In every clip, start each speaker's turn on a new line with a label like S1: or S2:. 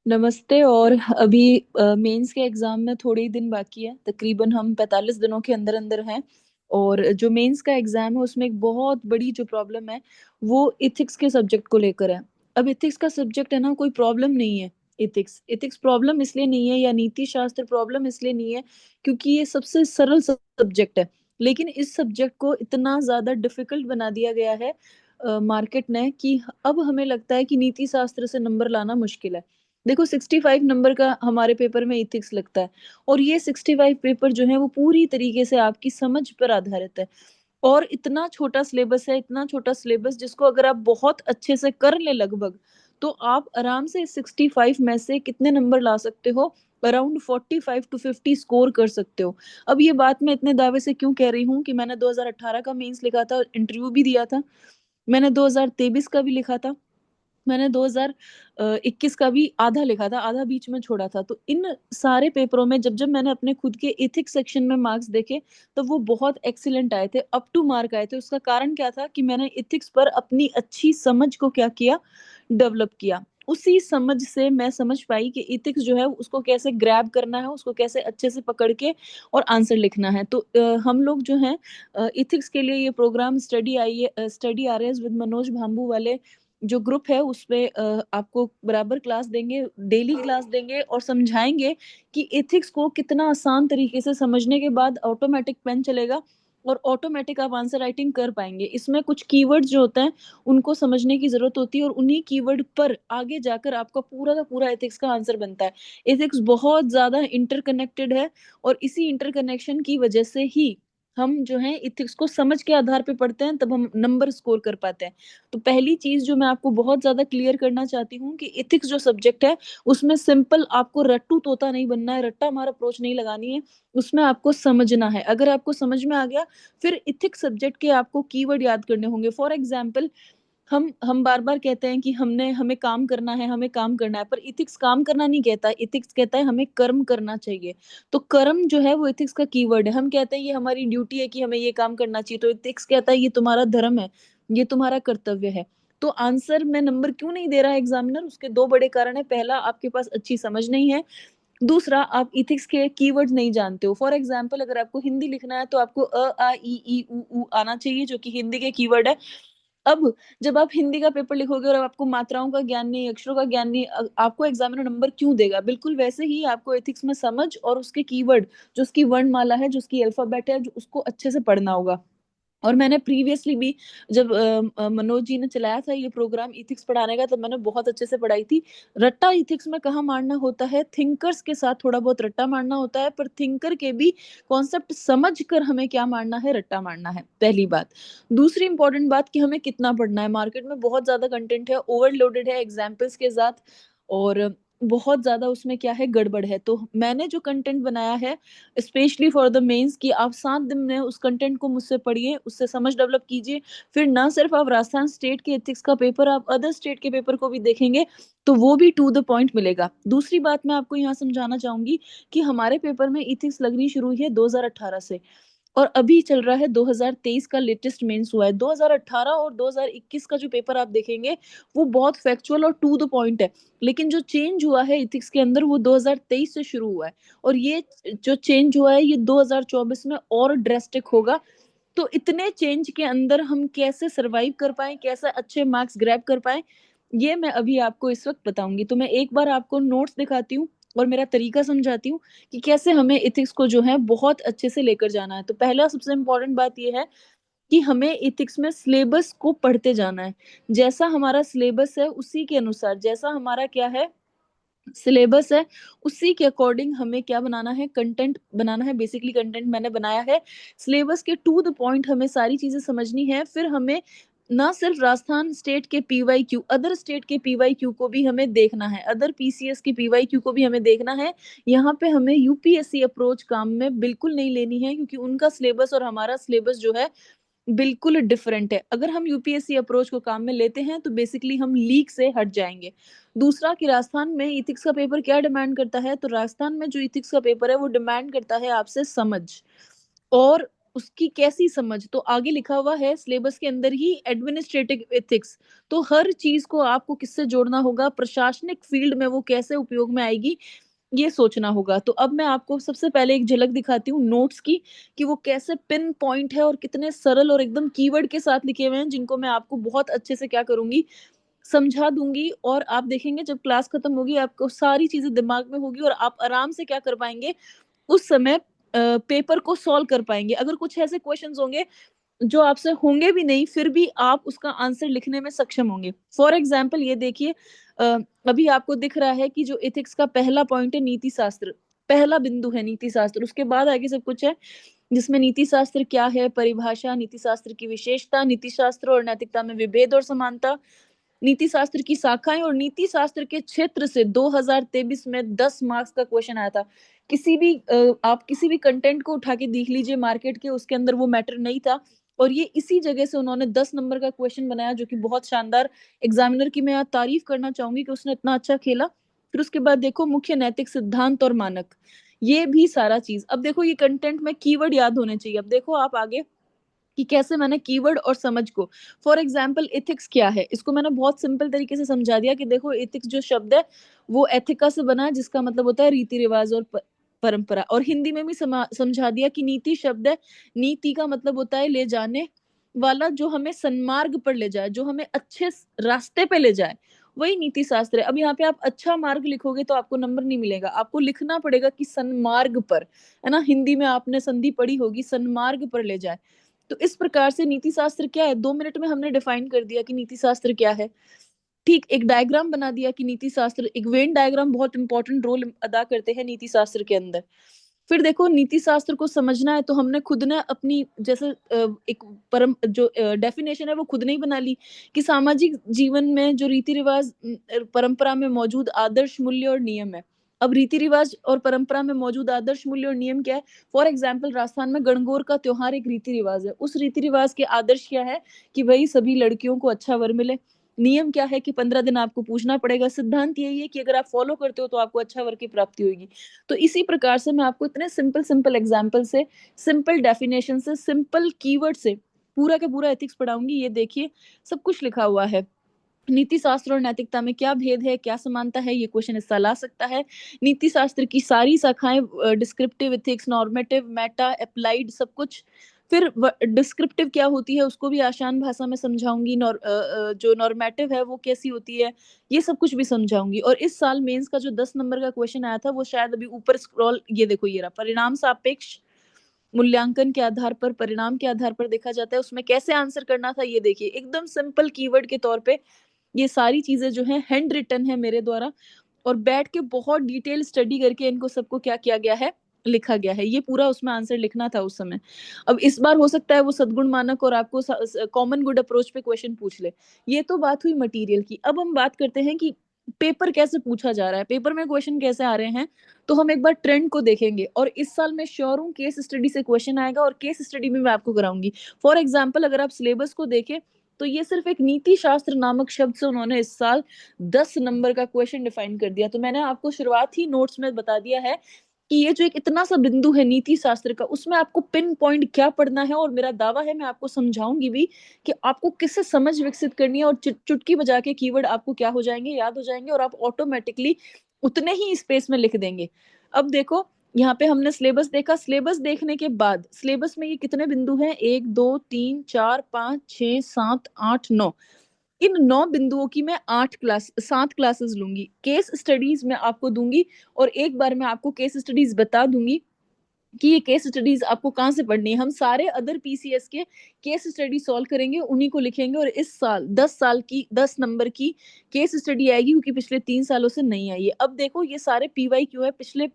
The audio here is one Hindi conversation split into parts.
S1: नमस्ते। और अभी मेंस के एग्जाम में थोड़े ही दिन बाकी है, तकरीबन हम 45 दिनों के अंदर अंदर हैं। और जो मेंस का एग्जाम है उसमें एक बहुत बड़ी जो प्रॉब्लम है वो इथिक्स के सब्जेक्ट को लेकर है। अब इथिक्स का सब्जेक्ट है ना, कोई प्रॉब्लम नहीं है। इथिक्स इथिक्स प्रॉब्लम इसलिए नहीं है, या नीति शास्त्र प्रॉब्लम इसलिए नहीं है, क्योंकि ये सबसे सरल सब्जेक्ट है। लेकिन इस सब्जेक्ट को इतना ज्यादा डिफिकल्ट बना दिया गया है मार्केट ने, कि अब हमें लगता है कि नीति शास्त्र से नंबर लाना मुश्किल है। देखो, 65 नंबर का हमारे पेपर में इथिक्स लगता है। और ये 65 पेपर जो है वो पूरी तरीके से आपकी समझ पर आधारित है। और इतना छोटा सिलेबस है, इतना छोटा सिलेबस, जिसको अगर आप बहुत अच्छे से कर ले लगभग, तो आप आराम से 65 में से कितने नंबर ला सकते हो? अराउंड 45 to 50 स्कोर कर सकते हो। अब ये बात मैं इतने दावे से क्यों कह रही हूँ कि मैंने 2018 का मेंस लिखा था, इंटरव्यू भी दिया था। मैंने 2023 का भी लिखा था। मैंने 2021 का भी आधा लिखा था, आधा बीच में छोड़ा था। तो इन सारे पेपरों में जब जब मैंने अपने खुद के एथिक्स सेक्शन में मार्क्स देखे, तो वो बहुत एक्सीलेंट आए थे, अप टू मार्क आए थे। उसका कारण क्या था कि मैंने एथिक्स पर अपनी अच्छी समझ को क्या किया, डेवलप किया। उसी समझ से मैं समझ पाई कि एथिक्स जो है उसको कैसे ग्रैब करना है, उसको कैसे अच्छे से पकड़ के और आंसर लिखना है। तो हम लोग जो हैं एथिक्स के लिए ये program study R S with Manoj Bhambu वाले जो ग्रुप है उसपे आपको बराबर क्लास देंगे, डेली क्लास देंगे और समझाएंगे कि एथिक्स को कितना आसान तरीके से समझने के बाद ऑटोमेटिक पेन चलेगा और ऑटोमेटिक आप आंसर राइटिंग कर पाएंगे। इसमें कुछ कीवर्ड्स जो होते हैं उनको समझने की जरूरत होती है, और उन्हीं कीवर्ड पर आगे जाकर आपका पूरा का पूरा एथिक्स का आंसर बनता है। एथिक्स बहुत ज्यादा इंटरकनेक्टेड है, और इसी इंटरकनेक्शन की वजह से ही हम जो है इथिक्स को समझ के आधार पे पढ़ते हैं, तब हम नंबर स्कोर कर पाते हैं। तो पहली चीज जो मैं आपको बहुत ज्यादा क्लियर करना चाहती हूँ कि इथिक्स जो सब्जेक्ट है उसमें सिंपल आपको रट्टू तोता नहीं बनना है, रट्टा मार अप्रोच नहीं लगानी है। उसमें आपको समझना है। अगर आपको समझ में आ गया, फिर इथिक्स सब्जेक्ट के आपको कीवर्ड याद करने होंगे। फॉर एग्जाम्पल, हम बार बार कहते हैं कि हमें काम करना है, हमें काम करना है, पर इथिक्स काम करना नहीं कहता। इथिक्स कहता है हमें कर्म करना चाहिए। तो कर्म जो है वो इथिक्स का कीवर्ड है। हम कहते हैं ये हमारी ड्यूटी है कि हमें ये काम करना चाहिए, तो इथिक्स कहता है ये तुम्हारा धर्म है, ये तुम्हारा कर्तव्य है। तो आंसर में नंबर क्यों नहीं दे रहा है एग्जामिनर? उसके दो बड़े कारण है। पहला, आपके पास अच्छी समझ नहीं है। दूसरा, आप इथिक्स के कीवर्ड्स नहीं जानते हो। फॉर एग्जाम्पल, अगर आपको हिंदी लिखना है तो आपको अ आ ई उ ऊ आना चाहिए, जो कि हिंदी के कीवर्ड है। अब जब आप हिंदी का पेपर लिखोगे और आपको मात्राओं का ज्ञान नहीं, अक्षरों का ज्ञान नहीं, आपको एग्जामिनर नंबर क्यों देगा? बिल्कुल वैसे ही आपको एथिक्स में समझ और उसके कीवर्ड, जो उसकी वर्णमाला है, जो उसकी अल्फाबेट है, जो उसको अच्छे से पढ़ना होगा। और मैंने प्रीवियसली भी, जब मनोज जी ने चलाया था ये प्रोग्राम इथिक्स पढ़ाने का, तब मैंने बहुत अच्छे से पढ़ाई थी। रट्टा इथिक्स में कहाँ मारना होता है? थिंकर्स के साथ थोड़ा बहुत रट्टा मारना होता है, पर थिंकर के भी कॉन्सेप्ट समझ कर हमें क्या मारना है, रट्टा मारना है, पहली बात। दूसरी इंपॉर्टेंट बात कि हमें कितना पढ़ना है। मार्केट में बहुत ज्यादा कंटेंट है, ओवरलोडेड है एग्जाम्पल्स के साथ, और बहुत ज्यादा उसमें क्या है, गड़बड़ है। तो मैंने जो कंटेंट बनाया है स्पेशली फॉर द मेंस, कि आप 7 दिन में उस कंटेंट को मुझसे पढ़िए, उससे समझ डेवलप कीजिए। फिर ना सिर्फ आप राजस्थान स्टेट के एथिक्स का पेपर, आप अदर स्टेट के पेपर को भी देखेंगे, तो वो भी टू द पॉइंट मिलेगा। दूसरी बात मैं आपको यहाँ समझाना चाहूंगी कि हमारे पेपर में इथिक्स लगनी शुरू हुई है 2018 से, और अभी चल रहा है 2023 का लेटेस्ट मेंस हुआ है। 2018 और 2021 का जो पेपर आप देखेंगे वो बहुत फैक्चुअल और टू द पॉइंट है। लेकिन जो चेंज हुआ है इथिक्स के अंदर वो 2023 से शुरू हुआ है, और ये जो चेंज हुआ है ये 2024 में और ड्रेस्टिक होगा। तो इतने चेंज के अंदर हम कैसे सरवाइव कर पाए, कैसे अच्छे मार्क्स ग्रैब कर पाए, ये मैं अभी आपको इस वक्त बताऊंगी। तो मैं एक बार आपको नोट्स दिखाती हूँ और मेरा तरीका समझाती हूँ कि कैसे हमें इथिक्स को जो है बहुत अच्छे से लेकर जाना है। तो पहला सबसे इम्पोर्टेंट बात यह है कि हमें इथिक्स में सिलेबस को पढ़ते जाना है। जैसा हमारा सिलेबस है उसी के अनुसार, जैसा हमारा क्या है, सिलेबस है, उसी के अकॉर्डिंग हमें क्या बनाना है, कंटेंट बनाना है। बेसिकली कंटेंट मैंने बनाया है सिलेबस के टू द पॉइंट, हमें सारी चीजें समझनी है। फिर हमें ना सिर्फ राजस्थान स्टेट के पीवाई क्यू, अदर स्टेट के पीवाई क्यू को भी हमें देखना है, अदर पीसीएस के पीवाई क्यू को भी हमें देखना है। यहाँ पे हमें यूपीएससी अप्रोच काम में बिल्कुल नहीं लेनी है, क्योंकि उनका सिलेबस और हमारा सिलेबस जो है बिल्कुल डिफरेंट है। अगर हम यूपीएससी अप्रोच को काम में लेते हैं तो बेसिकली हम लीक से हट जाएंगे। दूसरा, कि राजस्थान में इथिक्स का पेपर क्या डिमांड करता है, तो राजस्थान में जो इथिक्स का पेपर है वो डिमांड करता है आपसे समझ और उसकी कैसी समझ, तो आगे लिखा हुआ है सिलेबस के अंदर ही एडमिनिस्ट्रेटिव एथिक्स। तो हर चीज़ को आपको किससे जोड़ना होगा, प्रशासनिक फील्ड में वो कैसे उपयोग में आएगी, ये सोचना होगा। तो अब मैं आपको सबसे पहले एक झलक दिखाती हूँ नोट्स की, कि वो कैसे पिन पॉइंट है और कितने सरल और एकदम कीवर्ड के साथ लिखे हुए हैं, जिनको मैं आपको बहुत अच्छे से क्या करूँगी, समझा दूँगी। और आप देखेंगे जब क्लास खत्म होगी, आपको सारी चीज़ें दिमाग में होगी और आप आराम से क्या कर पाएँगे, उस समय पेपर को सॉल्व कर पाएँगे। अगर कुछ ऐसे क्वेश्चन्स होंगे जो आपसे होंगे भी नहीं, फिर भी आप उसका आंसर लिखने में सक्षम होंगे। फॉर एग्ज़ाम्पल ये देखिए, अ, अभी आपको दिख रहा है कि जो एथिक्स का पहला पॉइंट है नीति शास्त्र, पहला बिंदु है नीति शास्त्र, उसके बाद आगे सब कुछ है, जिसमें नीति शास्त्र क्या है, परिभाषा, नीति शास्त्र की विशेषता, नीति शास्त्र और नैतिकता में विभेद और समानता, नीति शास्त्र की शाखाएं और नीति शास्त्र के क्षेत्र से 2023 में 10 मार्क्स का क्वेश्चन आया था। किसी भी आप किसी भी कंटेंट को उठा के देख लीजिए मार्केट के, उसके अंदर वो मैटर नहीं था, और ये इसी जगह से उन्होंने 10 नंबर का क्वेश्चन बनाया, जो कि बहुत शानदार। एग्जामिनर की मैं यहाँ तारीफ करना चाहूंगी कि उसने इतना अच्छा खेला। फिर उसके बाद देखो मुख्य नैतिक सिद्धांत और मानक, ये भी सारा चीज। अब देखो ये कंटेंट में कीवर्ड याद होने चाहिए। अब देखो आप आगे कि कैसे मैंने कीवर्ड और समझ को, फॉर एग्जाम्पल एथिक्स क्या है, इसको मैंने बहुत सिंपल तरीके से समझा दिया कि देखो एथिक्स जो शब्द है वो एथिका से बना है, जिसका मतलब होता है रीति रिवाज और परंपरा। और हिंदी में भी समझा दिया कि नीति शब्द है, नीति का मतलब होता है ले जाने वाला, जो हमें सन्मार्ग पर ले जाए, जो हमें अच्छे रास्ते पे ले जाए, वही नीति शास्त्र है। अब यहाँ पे आप अच्छा मार्ग लिखोगे तो आपको नंबर नहीं मिलेगा, आपको लिखना पड़ेगा कि सन्मार्ग पर, है ना, हिंदी में आपने संधि पढ़ी होगी, सन्मार्ग पर ले जाए। तो इस प्रकार से नीति शास्त्र क्या है, 2 मिनट में हमने डिफाइन कर दिया कि नीति शास्त्र क्या है। ठीक, एक डायग्राम बना दिया कि नीति शास्त्र, एक वेन डायग्राम बहुत इंपॉर्टेंट रोल अदा करते हैं नीति शास्त्र के अंदर। फिर देखो नीति शास्त्र को समझना है तो हमने खुद ने अपनी जैसे एक परम जो डेफिनेशन है वो खुद ने ही बना ली, कि सामाजिक जीवन में जो रीति रिवाज परंपरा में मौजूद आदर्श मूल्य और नियम है। अब रीति रिवाज और परंपरा में मौजूद आदर्श मूल्य और नियम क्या है, फॉर एग्जाम्पल राजस्थान में गणगौर का त्योहार एक रीति रिवाज है, उस रीति रिवाज के आदर्श क्या है कि भाई सभी लड़कियों को अच्छा वर मिले। नियम क्या है कि 15 दिन आपको पूछना पड़ेगा। सिद्धांत यही है कि अगर आप फॉलो करते हो तो आपको अच्छा वर की प्राप्ति होगी। तो इसी प्रकार से मैं आपको इतने सिंपल सिंपल एग्जाम्पल से, सिंपल डेफिनेशन से, सिंपल कीवर्ड से पूरा का पूरा एथिक्स पढ़ाऊंगी। ये देखिए सब कुछ लिखा हुआ है। नीति शास्त्र और नैतिकता में क्या भेद है, क्या समानता है, ये क्वेश्चन इससे ला सकता है। नीति शास्त्र की सारी शाखाएं, descriptive ethics, normative, Meta, applied, सब कुछ। फिर डिस्क्रिप्टिव क्या होती है उसको भी आसान भाषा में समझाऊंगी। जो नॉर्मेटिव है वो कैसी होती है, ये सब कुछ भी समझाऊंगी। और इस साल मेंस का जो 10 नंबर का क्वेश्चन आया था वो शायद अभी ऊपर स्क्रॉल, ये देखो ये रहा, परिणाम सापेक्ष मूल्यांकन के आधार पर, परिणाम के आधार पर देखा जाता है, उसमें कैसे आंसर करना था ये देखिए, एकदम सिंपल कीवर्ड के तौर पे ये सारी चीजें जो है हैंड रिटन है मेरे द्वारा, और बैठ के बहुत डिटेल स्टडी करके इनको सबको क्या किया गया है, लिखा गया है। ये पूरा उसमें आंसर लिखना था उस समय। अब इस बार हो सकता है वो सद्गुण मानक और आपको कॉमन गुड अप्रोच पे क्वेश्चन पूछ ले। ये तो बात हुई मटेरियल की। अब हम बात करते हैं कि पेपर कैसे पूछा जा रहा है, पेपर में क्वेश्चन कैसे आ रहे हैं। तो हम एक बार ट्रेंड को देखेंगे, और इस साल मैं श्योर हूँ केस स्टडी से क्वेश्चन आएगा, और केस स्टडी में मैं आपको कराऊंगी। फॉर एग्जाम्पल अगर आप सिलेबस को देखें तो ये सिर्फ एक नीति शास्त्र नामक शब्द से उन्होंने इस साल 10 नंबर का क्वेश्चन डिफाइन कर दिया। तो मैंने आपको शुरुआत ही नोट्स में बता दिया है कि ये जो एक इतना सा बिंदु है नीति शास्त्र का, उसमें आपको पिन पॉइंट क्या पढ़ना है, और मेरा दावा है मैं आपको समझाऊंगी भी कि आपको किससे समझ विकसित करनी है, और चुटकी बजा के कीवर्ड आपको क्या हो जाएंगे, याद हो जाएंगे, और आप ऑटोमेटिकली उतने ही स्पेस में लिख देंगे। अब देखो यहाँ पे हमने सिलेबस देखा, सिलेबस देखने के बाद सिलेबस में ये कितने बिंदु हैं, 1 2 3 4 5 6 7 8 9, इन 9 बिंदुओं की मैं 7 क्लासेस लूंगी। केस स्टडीज मैं आपको दूंगी, और एक बार मैं आपको केस स्टडीज बता दूंगी कि ये केस स्टडीज आपको कहाँ से पढ़नी है। हम सारे अदर पीसीएस के केस स्टडी सॉल्व करेंगे, उन्हीं को लिखेंगे, और इस साल 10 साल की 10 नंबर की केस स्टडी आएगी, क्योंकि पिछले 3 सालों से नहीं आई है। अब देखो ये सारे पीवाई क्यू है, पिछले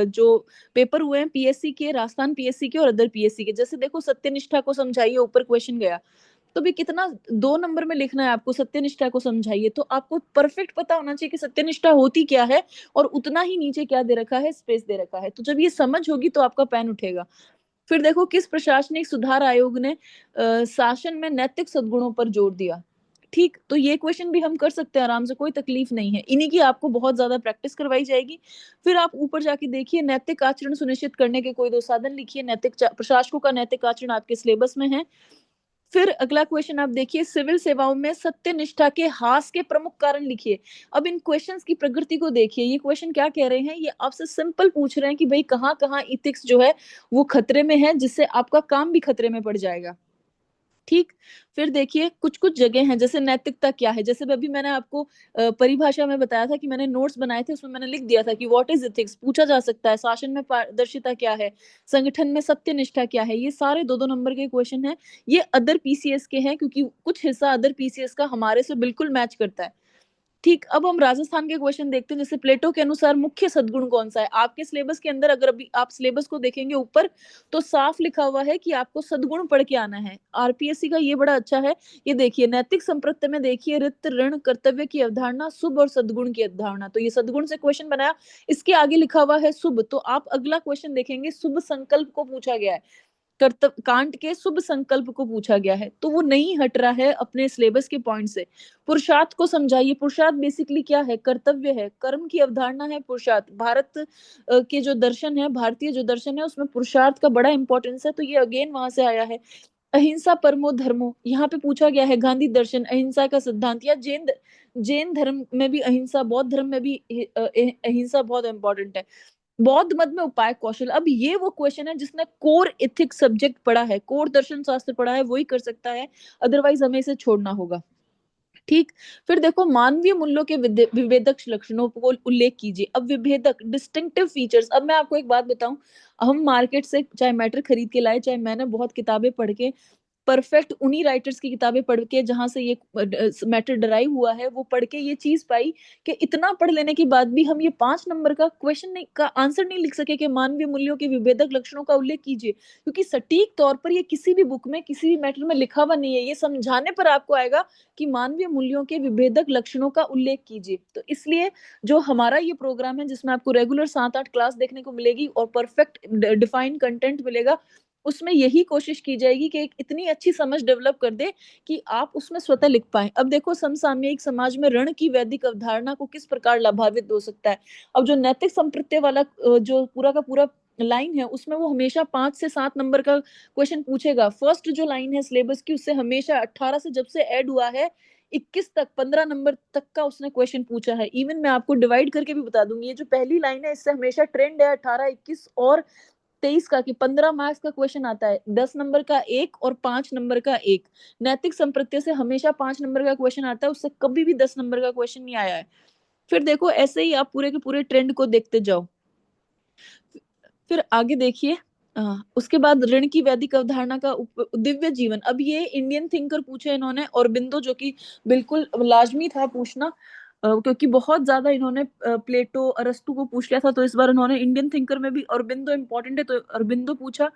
S1: जो पेपर हुए हैं पीएससी के, राजस्थान पीएससी के और अदर पीएससी के। जैसे देखो सत्यनिष्ठा को समझाइए, ऊपर क्वेश्चन गया, तो भी कितना 2 नंबर में लिखना है आपको, सत्यनिष्ठा को समझाइए। तो आपको परफेक्ट पता होना चाहिए कि सत्यनिष्ठा होती क्या है, और उतना ही नीचे क्या दे रखा है, स्पेस दे रखा है। तो जब ये समझ होगी तो आपका पेन उठेगा। फिर देखो किस प्रशासनिक सुधार आयोग ने शासन में नैतिक सद्गुणों पर जोर दिया। ठीक, तो ये क्वेश्चन भी हम कर सकते हैं आराम से, कोई तकलीफ नहीं है। इन्हीं की आपको बहुत ज़्यादा प्रैक्टिस करवाई जाएगी। फिर आप ऊपर जाके देखिए, नैतिक आचरण सुनिश्चित करने के कोई 2 साधन लिखिए, नैतिक च प्रशासकों का नैतिक आचरण आपके सिलेबस में है। फिर अगला क्वेश्चन आप देखिए, सिविल सेवाओं में सत्यनिष्ठा के ह्रास के प्रमुख कारण लिखिए। अब इन क्वेश्चन्स की प्रकृति को देखिए, ये क्वेश्चन क्या कह रहे हैं, ये आपसे सिंपल पूछ रहे हैं कि भई कहाँ-कहाँ एथिक्स जो है वो खतरे में है, जिससे आपका काम भी खतरे में पड़ जाएगा। ठीक? फिर देखिए कुछ-कुछ जगह हैं, जैसे नैतिकता क्या है? जैसे अभी मैंने आपको परिभाषा में बताया था कि मैंने नोट्स बनाए थे, उसमें मैंने लिख दिया था कि व्हाट इज़ एथिक्स? पूछा जा सकता है, शासन में पारदर्शिता क्या है? संगठन में सत्यनिष्ठा क्या है? ये सारे 2-2 नंबर के क्वेश्चन हैं। ये अदर पीसीएस के हैं, क्योंकि कुछ हिस्सा अदर पीसीएस का हमारे से बिल्कुल मैच करता है। ठीक, अब हम राजस्थान के क्वेश्चन देखते हैं, जैसे प्लेटो के अनुसार मुख्य सद्गुण कौन-सा है? आपके सिलेबस के अंदर अगर अभी आप सिलेबस को देखेंगे ऊपर, तो साफ लिखा हुआ है कि आपको सद्गुण पढ़ के आना है। आरपीएससी का ये बड़ा अच्छा है, ये देखिए नैतिक संप्रत्य में देखिए रित, ऋण, कर्तव्य की अवधारणा, शुभ और सद्गुण की अवधारणा। तो ये सद्गुण से क्वेश्चन बनाया, इसके आगे लिखा हुआ है शुभ, तो आप अगला क्वेश्चन देखेंगे शुभ संकल्प को पूछा गया है। कांट के शुभ संकल्प को पूछा गया है, तो वो नहीं हट रहा है अपने सिलेबस के पॉइंट से। पुरुषार्थ को समझाइए, पुरुषार्थ बेसिकली क्या है? कर्तव्य है, कर्म की अवधारणा है पुरुषार्थ। भारत के जो दर्शन है, भारतीय जो दर्शन है, उसमें पुरुषार्थ का बड़ा इम्पोर्टेंस है, तो ये अगेन वहाँ से आया है। अहिंसा परमो धर्मो, यहाँ पे पूछा गया है गांधी दर्शन, अहिंसा का सिद्धांत, या जैन धर्म में भी अहिंसा, बौद्ध धर्म में भी अहिंसा बहुत इम्पोर्टेंट है। बौद्ध मत में उपाय कौशल, अब ये वो क्वेश्चन है जिसने कोर एथिक्स सब्जेक्ट पढ़ा है, कोर दर्शन शास्त्र पढ़ा है, वही कर सकता है, अदरवाइज हमें इसे छोड़ना होगा। ठीक, फिर देखो मानवीय मूल्यों के विभेदक लक्षणों को उल्लेख कीजिए। अब विभेदक डिस्टिंक्टिव फीचर्स, अब मैं आपको एक बात बताऊं, हम मार्केट से चाहे मैटर खरीद के लाए, चाहे मैंने बहुत किताबें पढ़ के परफेक्ट उन्हीं राइटर्स की किताबें पढ़ के, जहाँ से ये मैटर डराइव हुआ है, वो पढ़ के ये चीज़ पाई कि इतना पढ़ लेने के बाद भी हम ये 5 नंबर का क्वेश्चन नहीं, का आंसर नहीं लिख सके कि मानवीय मूल्यों के विभेदक लक्षणों का उल्लेख कीजिए। क्योंकि सटीक तौर पर ये किसी भी बुक में, किसी भी मैटर में लिखा हुआ नहीं है। ये समझाने पर आपको आएगा कि मानवीय मूल्यों के विभेदक लक्षणों का उल्लेख कीजिए। तो इसलिए जो हमारा ये प्रोग्राम है, जिसमें आपको रेगुलर 7-8 क्लास देखने को मिलेगी और परफेक्ट डिफाइंड कंटेंट मिलेगा, उसमें यही कोशिश की जाएगी कि एक इतनी अच्छी समझ डेवलप कर दे कि आप उसमें स्वतः लिख पाएँ। अब देखो समसामयिक समाज में ऋण की वैदिक अवधारणा को किस प्रकार लाभान्वित हो सकता है। अब जो नैतिक संप्रत्य वाला जो पूरा का पूरा लाइन है, उसमें वो हमेशा 5 से 7 नंबर का क्वेश्चन पूछेगा। फर्स्ट जो लाइन है सिलेबस की, उससे हमेशा 18 से जब से ऐड हुआ है 21 तक, 15 नंबर तक का उसने क्वेश्चन पूछा है। इवन मैं आपको डिवाइड करके भी बता दूँगी, ये जो पहली लाइन है, इससे हमेशा ट्रेंड है 18, 21 और 23 का, कि 15 मार्क्स का क्वेश्चन आता है, 10 नंबर का 1 और 5 नंबर का 1। नैतिक संप्रत्य से हमेशा 5 नंबर का क्वेश्चन आता है, उससे कभी भी 10 नंबर का क्वेश्चन नहीं आया है। फिर देखो ऐसे ही आप पूरे के पूरे ट्रेंड को देखते जाओ। फिर आगे देखिए, उसके बाद ऋण की वैदिक अवधारणा का दिव्य जीवन। अब ये इंडियन थिंकर पूछे इन्होंने, औरबिंदो, जो कि बिल्कुल लाजमी था पूछना, क्योंकि बहुत ज्यादा इन्होंने प्लेटो, अरस्तु को पूछ लिया था, तो इस बार उन्होंने इंडियन थिंकर में भी औरबिंदो इम्पोर्टेंट है, तो औरबिंदो पूछा।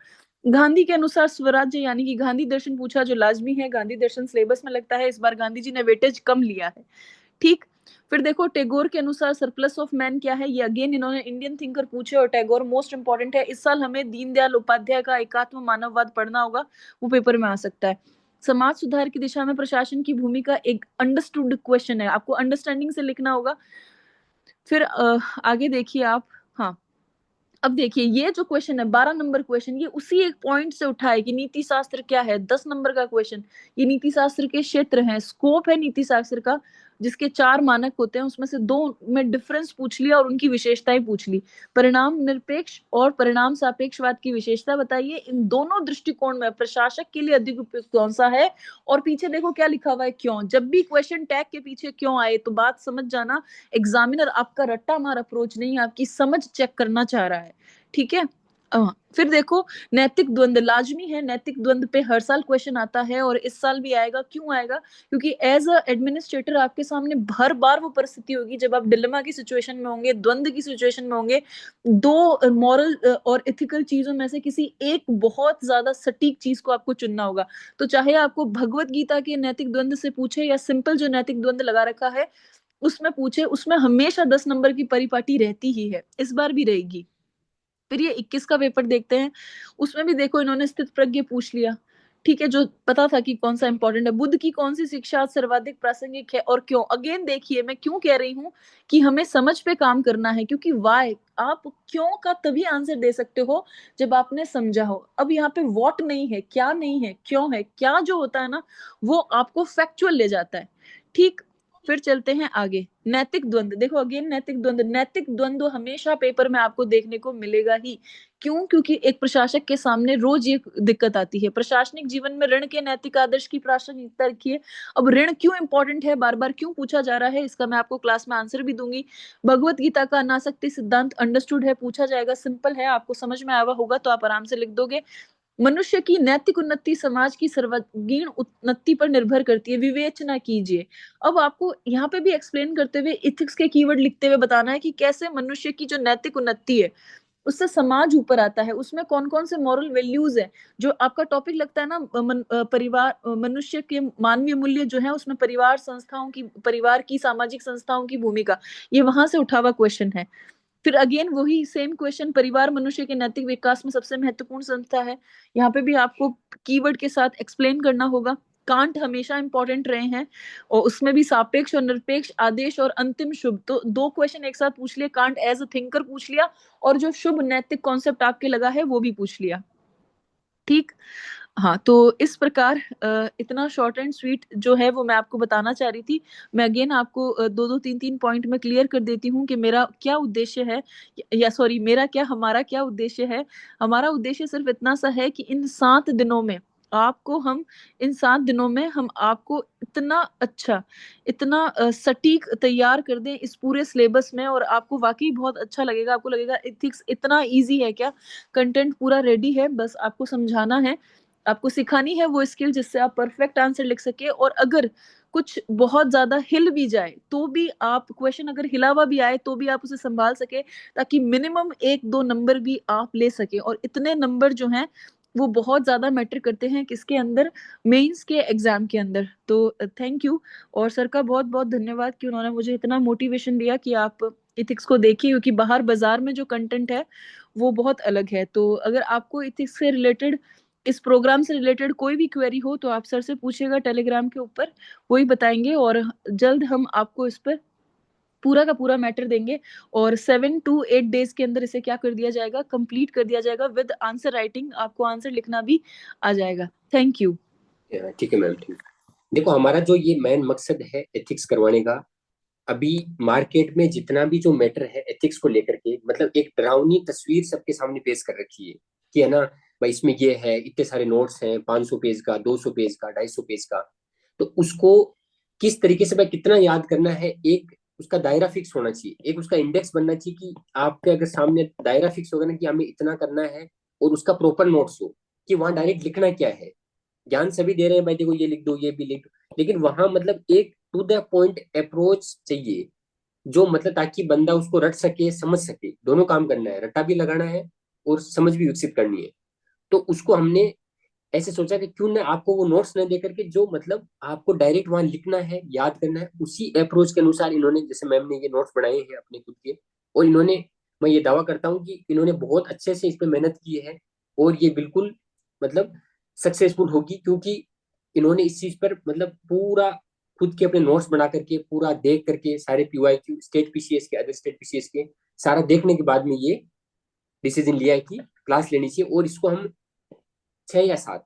S1: गांधी के अनुसार स्वराज्य यानी कि गांधी दर्शन पूछा, जो लाजमी है, गांधी दर्शन सिलेबस में लगता है, इस बार गांधी जी ने वेटेज कम लिया है। ठीक, फिर देखो टैगोर के अनुसार सरप्लस ऑफ मैन क्या है, ये अगेन इन्होंने इंडियन थिंकर पूछे, और टैगोर मोस्ट इंपॉर्टेंट है। इस साल हमें दीनदयाल उपाध्याय का एकात्म मानववाद पढ़ना होगा, वो पेपर में आ सकता है। समाज सुधार की दिशा में प्रशासन की भूमिका एक अंडरस्टूड क्वेश्चन है, आपको अंडरस्टैंडिंग से लिखना होगा। फिर आगे देखिए आप, हाँ, अब देखिए ये जो क्वेश्चन है 12 नंबर क्वेश्चन, ये उसी एक पॉइंट से उठा है कि नीति शास्त्र क्या है, 10 नंबर का क्वेश्चन। ये नीति शास्त्र के क्षेत्र हैं, स्कोप है नीति शास्त्र का, जिसके 4 मानक होते हैं, उसमें से 2 में डिफरेंस पूछ लिया और उनकी विशेषताएं पूछ ली। परिणाम निरपेक्ष और परिणाम सापेक्षवाद की विशेषता बताइए, इन दोनों दृष्टिकोण में प्रशासक के लिए अधिक उपयुक्त कौन सा है। और पीछे देखो क्या लिखा हुआ है, क्यों। जब भी क्वेश्चन टैग के पीछे क्यों आए, तो बात समझ जाना, एग्जामिनर आपका रट्टा मार अप्रोच नहीं, आपकी समझ चेक करना चाह रहा है। ठीक है। फिर देखो नैतिक द्वंद लाजमी है, नैतिक द्वंद पे हर साल क्वेश्चन आता है और इस साल भी आएगा। क्यों आएगा? क्योंकि एज अ एडमिनिस्ट्रेटर आपके सामने हर बार वो परिस्थिति होगी जब आप डिलेमा की सिचुएशन में होंगे, द्वंद की सिचुएशन में होंगे। दो मॉरल और एथिकल चीजों में से किसी एक बहुत ज्यादा सटीक चीज को आपको चुनना होगा। तो चाहे आपको भगवत गीता के नैतिक द्वंद से पूछे या सिंपल जो नैतिक द्वंद लगा रखा है उसमें पूछे, उसमें हमेशा 10 नंबर की परिपाटी रहती ही है, इस बार भी रहेगी। फिर ये 21 का पेपर देखते हैं, उसमें भी देखो इन्होंने स्थित प्रज्ञ पूछ लिया। ठीक है, जो पता था कि कौन सा इंपॉर्टेंट है। बुद्ध की कौन सी शिक्षा सर्वाधिक प्रासंगिक है और क्यों? अगेन देखिए, मैं क्यों कह रही हूँ कि हमें समझ पे काम करना है, क्योंकि वाई, आप क्यों का तभी आंसर दे सकते हो जब आपने समझा हो। अब यहाँ पे व्हाट नहीं है, क्या नहीं है, क्यों है, क्या जो होता है ना, वो आपको फैक्चुअल ले जाता है। ठीक, फिर चलते हैं आगे। नैतिक द्वंद्व, देखो अगेन नैतिक द्वंद्व, नैतिक द्वंद्व हमेशा पेपर में आपको देखने को मिलेगा ही। क्यों? क्योंकि एक प्रशासक के सामने रोज ये दिक्कत आती है। प्रशासनिक जीवन में ऋण के नैतिक आदर्श की प्रासंगिकता रखिए। अब ऋण क्यों इंपॉर्टेंट है, बार बार क्यों पूछा जा रहा है, इसका मैं आपको क्लास में आंसर भी दूंगी। भगवत गीता का अनासक्ति सिद्धांत अंडरस्टूड है, पूछा जाएगा, सिंपल है, आपको समझ में आया होगा तो आप आराम से लिख दोगे। मनुष्य की नैतिक उन्नति समाज की सर्वांगीण उन्नति पर निर्भर करती है, विवेचना कीजिए। अब आपको यहाँ पे भी एक्सप्लेन करते हुए इथिक्स के कीवर्ड लिखते हुए बताना है कि कैसे मनुष्य की जो नैतिक उन्नति है उससे समाज ऊपर आता है, उसमें कौन कौन से मॉरल वैल्यूज है। जो आपका टॉपिक लगता है ना, परिवार, मनुष्य के मानवीय मूल्य जो है, उसमें परिवार संस्थाओं की, परिवार की सामाजिक संस्थाओं की भूमिका, ये वहां से उठा हुआ क्वेश्चन है। फिर अगेन वही सेम क्वेश्चन, परिवार मनुष्य के नैतिक विकास में सबसे महत्वपूर्ण संस्था है। यहाँ पे भी आपको कीवर्ड के साथ एक्सप्लेन करना होगा। कांट हमेशा इंपॉर्टेंट रहे हैं, और उसमें भी सापेक्ष और निरपेक्ष, आदेश और अंतिम शुभ, तो दो क्वेश्चन एक साथ पूछ लिए। कांट एज अ थिंकर पूछ लिया, और जो शुभ नैतिक कॉन्सेप्ट आपके लगा है वो भी पूछ लिया। ठीक, हाँ, तो इस प्रकार इतना शॉर्ट एंड स्वीट जो है वो मैं आपको बताना चाह रही थी। मैं अगेन आपको दो दो तीन तीन पॉइंट में क्लियर कर देती हूँ कि मेरा क्या उद्देश्य है, या सॉरी, मेरा क्या, हमारा क्या उद्देश्य है। हमारा उद्देश्य सिर्फ इतना सा है कि इन 7 दिनों में आपको हम, इन 7 दिनों में हम आपको इतना अच्छा, इतना सटीक तैयार कर दें इस पूरे सिलेबस में, और आपको वाकई बहुत अच्छा लगेगा। आपको लगेगा एथिक्स इतना इजी है क्या, कंटेंट पूरा रेडी है, बस आपको समझाना है, आपको सिखानी है वो स्किल जिससे आप परफेक्ट आंसर लिख सके। और अगर कुछ बहुत ज्यादा हिल भी जाए तो भी आप, क्वेश्चन अगर हिला हुआ भी आए तो भी आप उसे संभाल सके, ताकि मिनिमम 1-2 नंबर भी आप ले सके। और इतने नंबर जो हैं वो बहुत ज्यादा मैटर करते हैं किसके अंदर, मेंस के एग्जाम के अंदर। तो थैंक यू, और सर का बहुत बहुत धन्यवाद कि उन्होंने मुझे इतना मोटिवेशन दिया कि आप इथिक्स को देखिए, क्योंकि बाहर बाजार में जो कंटेंट है वो बहुत अलग है। तो अगर आपको इथिक्स से रिलेटेड, इस प्रोग्राम से रिलेटेड कोई भी क्वेरी हो तो आप सर से पूछिएगा टेलीग्राम के ऊपर, वही बताएंगे, और जल्द हम आपको इस पर पूरा का पूरा मैटर देंगे। और 7 to 8 डेज के अंदर इसे क्या कर दिया जाएगा, कंप्लीट कर दिया जाएगा विद आंसर राइटिंग, आपको आंसर लिखना भी आ जाएगा। Thank you.
S2: ठीक है मैम, ठीक। देखो, हमारा जो ये मेन मकसद है एथिक्स करवाने का, अभी मार्केट में जितना भी जो मैटर है एथिक्स को लेकर के, मतलब एक डरावनी तस्वीर सबके सामने पेश कर रखी है कि है ना भाई, इसमें ये है, इतने सारे नोट्स हैं, 500 पेज का, 200 पेज का, 250 पेज का। तो उसको किस तरीके से भाई कितना याद करना है, एक उसका दायरा फिक्स होना चाहिए, एक उसका इंडेक्स बनना चाहिए कि आपके अगर सामने दायरा फिक्स होगा ना कि हमें इतना करना है, और उसका प्रॉपर नोट्स हो कि वहां डायरेक्ट लिखना क्या है। ज्ञान सभी दे रहे हैं भाई, देखो ये लिख दो, ये भी लिख दो, लेकिन वहां मतलब एक टू द पॉइंट अप्रोच चाहिए, जो मतलब ताकि बंदा उसको रट सके, समझ सके। दोनों काम करना है, रट्टा भी लगाना है और समझ भी विकसित करनी है। तो उसको हमने ऐसे सोचा कि क्यों ना आपको वो नोट्स न दे करके, जो मतलब आपको डायरेक्ट वहां लिखना है, याद करना है, उसी अप्रोच के अनुसार इन्होंने, जैसे मैम ने ये नोट्स बनाए हैं अपने खुद के। और इन्होंने, मैं ये दावा करता हूँ कि इन्होंने बहुत अच्छे से इस पे मेहनत की है, और ये बिल्कुल मतलब सक्सेसफुल होगी, क्योंकि इन्होंने इस चीज पर मतलब पूरा खुद के अपने नोट्स बना करके, पूरा देख करके, सारे PYQ, स्टेट PCS के, अदर स्टेट PCS के, सारा देखने के बाद में ये डिसीजन लिया है कि क्लास लेनी चाहिए। और इसको हम 6 या 7,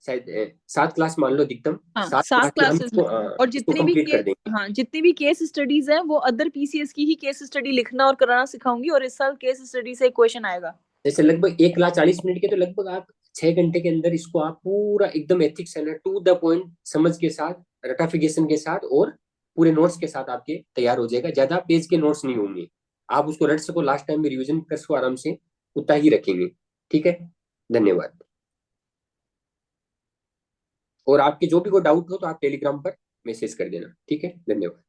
S2: शायद 7 क्लास मान लो अधिकतम,
S1: हाँ,
S2: 7 क्लास
S1: सात
S2: में हम
S1: क्लासेस में।
S2: इसको
S1: और
S2: इसको
S1: जितनी भी
S2: कंप्लीट कर
S1: केस,
S2: देंगे।
S1: हाँ, जितनी भी केस स्टडीज हैं वो अदर पीसीएस की ही केस स्टडी लिखना और कराना सिखाऊंगी, और इस साल केस स्टडी से एक क्वेश्चन आएगा।
S2: जैसे लगभग 1 क्लास 40 मिनट के, तो लगभग आप 6 घंटे के अंदर इसको आप पूरा एकदम एथिक्स है ना, टू द पॉइंट समझ के साथ, रटाफिकेशन के साथ, और पूरे नोट्स के साथ आपके तैयार हो जाएगा। ज्यादा पेज के नोट्स नहीं होंगे, आप उसको रट सको, लास्ट टाइम में रिविजन कर सको आराम से, उतना ही रखेंगे। ठीक है, धन्यवाद। और आपके जो भी कोई डाउट हो तो आप टेलीग्राम पर मैसेज कर देना। ठीक है, धन्यवाद।